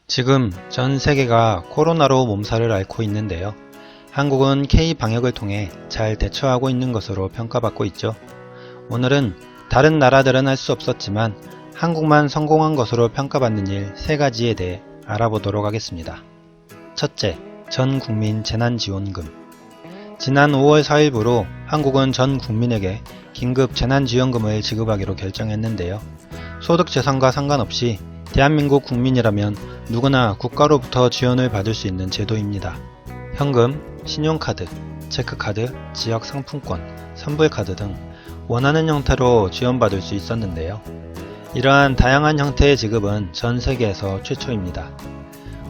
지금 전 세계가 코로나로 몸살을 앓고 있는데요. 한국은 K-방역을 통해 잘 대처하고 있는 것으로 평가받고 있죠. 오늘은 다른 나라들은 할 수 없었지만 한국만 성공한 것으로 평가받는 일 3가지에 대해 알아보도록 하겠습니다. 첫째, 전 국민 재난지원금. 지난 5월 4일부로 한국은 전 국민에게 긴급 재난지원금을 지급하기로 결정했는데요. 소득재산과 상관없이 대한민국 국민이라면 누구나 국가로부터 지원을 받을 수 있는 제도입니다. 현금, 신용카드, 체크카드, 지역상품권, 선불카드 등 원하는 형태로 지원받을 수 있었는데요. 이러한 다양한 형태의 지급은 전 세계에서 최초입니다.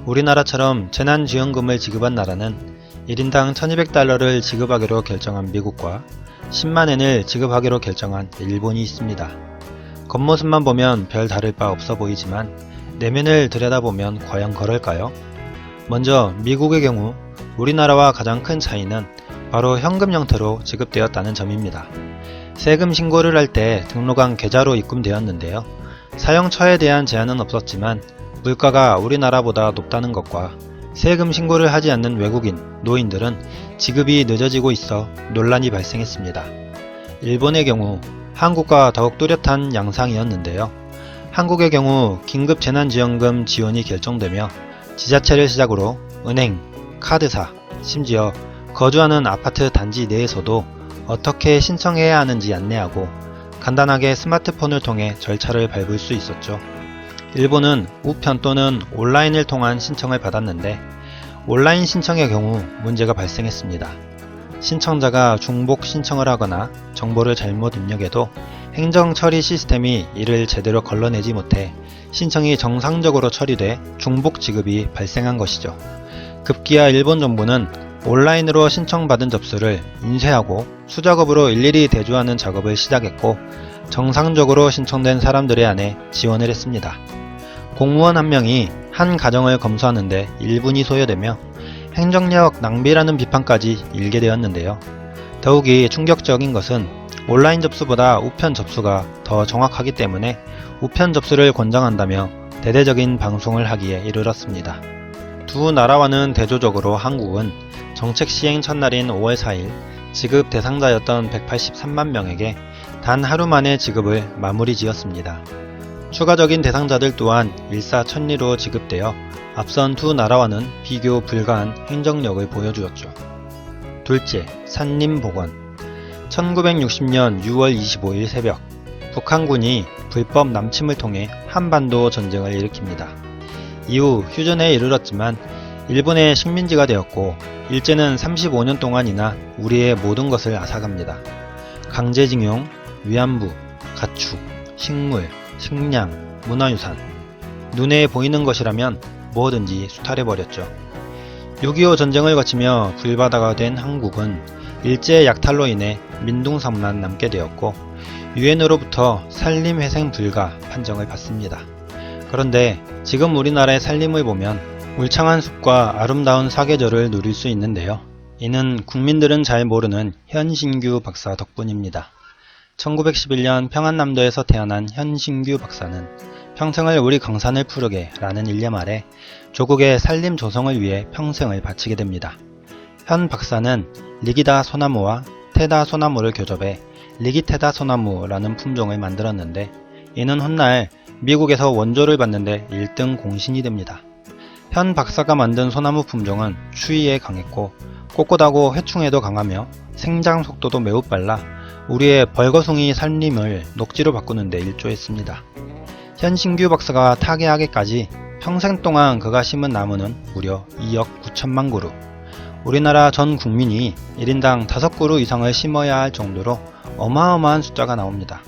우리나라처럼 재난지원금을 지급한 나라는 1인당 1200달러를 지급하기로 결정한 미국과 10만엔을 지급하기로 결정한 일본이 있습니다. 겉모습만 보면 별 다를 바 없어 보이지만 내면을 들여다보면 과연 그럴까요? 먼저 미국의 경우 우리나라와 가장 큰 차이는 바로 현금 형태로 지급되었다는 점입니다. 세금 신고를 할 때 등록한 계좌로 입금되었는데요. 사용처에 대한 제한은 없었지만 물가가 우리나라보다 높다는 것과 세금 신고를 하지 않는 외국인, 노인들은 지급이 늦어지고 있어 논란이 발생했습니다. 일본의 경우 한국과 더욱 뚜렷한 양상이었는데요. 한국의 경우 긴급 재난지원금 지원이 결정되며 지자체를 시작으로 은행, 카드사, 심지어 거주하는 아파트 단지 내에서도 어떻게 신청해야 하는지 안내하고 간단하게 스마트폰을 통해 절차를 밟을 수 있었죠. 일본은 우편 또는 온라인을 통한 신청을 받았는데 온라인 신청의 경우 문제가 발생했습니다. 신청자가 중복 신청을 하거나 정보를 잘못 입력해도 행정 처리 시스템이 이를 제대로 걸러내지 못해 신청이 정상적으로 처리돼 중복 지급이 발생한 것이죠. 급기야 일본 정부는 온라인으로 신청받은 접수를 인쇄하고 수작업으로 일일이 대조하는 작업을 시작했고 정상적으로 신청된 사람들에 한해 지원을 했습니다. 공무원 한 명이 한 가정을 검수하는데 1분이 소요되며 행정력 낭비라는 비판까지 일게 되었는데요. 더욱이 충격적인 것은 온라인 접수보다 우편 접수가 더 정확하기 때문에 우편 접수를 권장한다며 대대적인 방송을 하기에 이르렀습니다. 두 나라와는 대조적으로 한국은 정책 시행 첫날인 5월 4일 지급 대상자였던 183만 명에게 단 하루 만에 지급을 마무리 지었습니다. 추가적인 대상자들 또한 일사천리로 지급되어 앞선 두 나라와는 비교 불가한 행정력을 보여주었죠. 둘째, 산림복원. 1960년 6월 25일 새벽, 북한군이 불법 남침을 통해 한반도 전쟁을 일으킵니다. 이후 휴전에 이르렀지만 일본의 식민지가 되었고 일제는 35년 동안이나 우리의 모든 것을 앗아갑니다. 강제징용, 위안부, 가축, 식물, 식량, 문화유산, 눈에 보이는 것이라면 뭐든지 수탈해버렸죠. 6.25 전쟁을 거치며 불바다가 된 한국은 일제 약탈로 인해 민둥섬만 남게 되었고 유엔으로부터 산림회생 불가 판정을 받습니다. 그런데 지금 우리나라의 산림을 보면 울창한 숲과 아름다운 사계절을 누릴 수 있는데요. 이는 국민들은 잘 모르는 현신규 박사 덕분입니다. 1911년 평안남도에서 태어난 현신규 박사는 평생을 우리 강산을 푸르게 라는 일념 아래 조국의 산림 조성을 위해 평생을 바치게 됩니다. 현 박사는 리기다 소나무와 테다 소나무를 교접해 리기테다 소나무라는 품종을 만들었는데 이는 훗날 미국에서 원조를 받는데 1등 공신이 됩니다. 현 박사가 만든 소나무 품종은 추위에 강했고 꼿꼿하고 해충에도 강하며 생장 속도도 매우 빨라 우리의 벌거숭이 산림을 녹지로 바꾸는데 일조했습니다. 현신규 박사가 타계하기까지 평생 동안 그가 심은 나무는 무려 2억 9천만 그루. 우리나라 전 국민이 1인당 5그루 이상을 심어야 할 정도로 어마어마한 숫자가 나옵니다.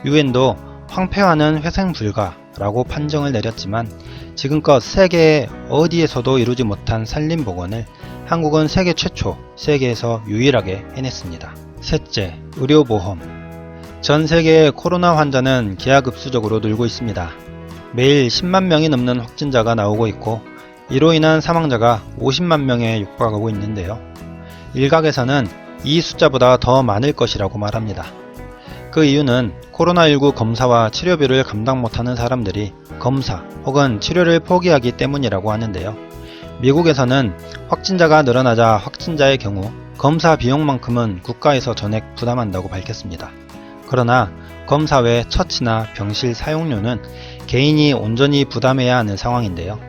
유엔도 황폐화는 회생불가라고 판정을 내렸지만 지금껏 세계 어디에서도 이루지 못한 산림복원을 한국은 세계 최초, 세계에서 유일하게 해냈습니다. 셋째, 의료보험. 전 세계의 코로나 환자는 기하급수적으로 늘고 있습니다. 매일 10만 명이 넘는 확진자가 나오고 있고 이로 인한 사망자가 50만 명에 육박하고 있는데요. 일각에서는 이 숫자보다 더 많을 것이라고 말합니다. 그 이유는 코로나19 검사와 치료비를 감당 못하는 사람들이 검사 혹은 치료를 포기하기 때문이라고 하는데요. 미국에서는 확진자가 늘어나자 확진자의 경우 검사 비용만큼은 국가에서 전액 부담한다고 밝혔습니다. 그러나 검사 외 처치나 병실 사용료는 개인이 온전히 부담해야 하는 상황인데요.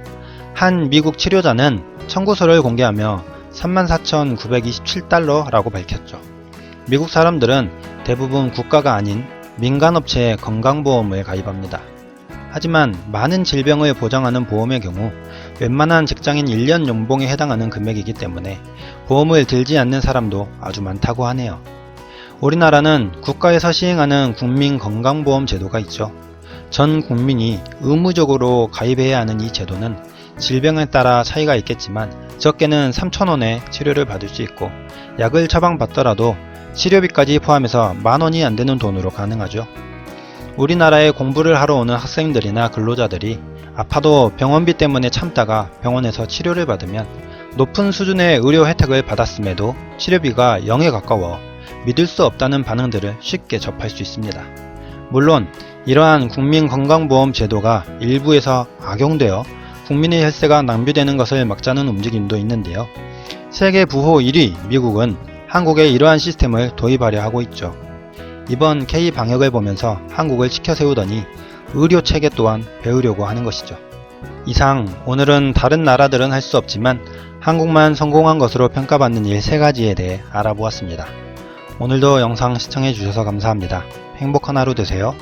한 미국 치료자는 청구서를 공개하며 34,927달러라고 밝혔죠. 미국 사람들은 대부분 국가가 아닌 민간업체의 건강보험을 가입합니다. 하지만 많은 질병을 보장하는 보험의 경우 웬만한 직장인 1년 연봉에 해당하는 금액이기 때문에 보험을 들지 않는 사람도 아주 많다고 하네요. 우리나라는 국가에서 시행하는 국민건강보험 제도가 있죠. 전 국민이 의무적으로 가입해야 하는 이 제도는 질병에 따라 차이가 있겠지만 적게는 3,000원의 치료를 받을 수 있고 약을 처방받더라도 치료비까지 포함해서 10,000원이 안되는 돈으로 가능하죠. 우리나라에 공부를 하러 오는 학생들이나 근로자들이 아파도 병원비 때문에 참다가 병원에서 치료를 받으면 높은 수준의 의료 혜택을 받았음에도 치료비가 0에 가까워 믿을 수 없다는 반응들을 쉽게 접할 수 있습니다. 물론 이러한 국민건강보험 제도가 일부에서 악용되어 국민의 혈세가 낭비되는 것을 막자는 움직임도 있는데요. 세계 부호 1위 미국은 한국에 이러한 시스템을 도입하려 하고 있죠. 이번 K방역을 보면서 한국을 치켜세우더니 의료체계 또한 배우려고 하는 것이죠. 이상 오늘은 다른 나라들은 할 수 없지만 한국만 성공한 것으로 평가받는 일 3가지에 대해 알아보았습니다. 오늘도 영상 시청해주셔서 감사합니다. 행복한 하루 되세요.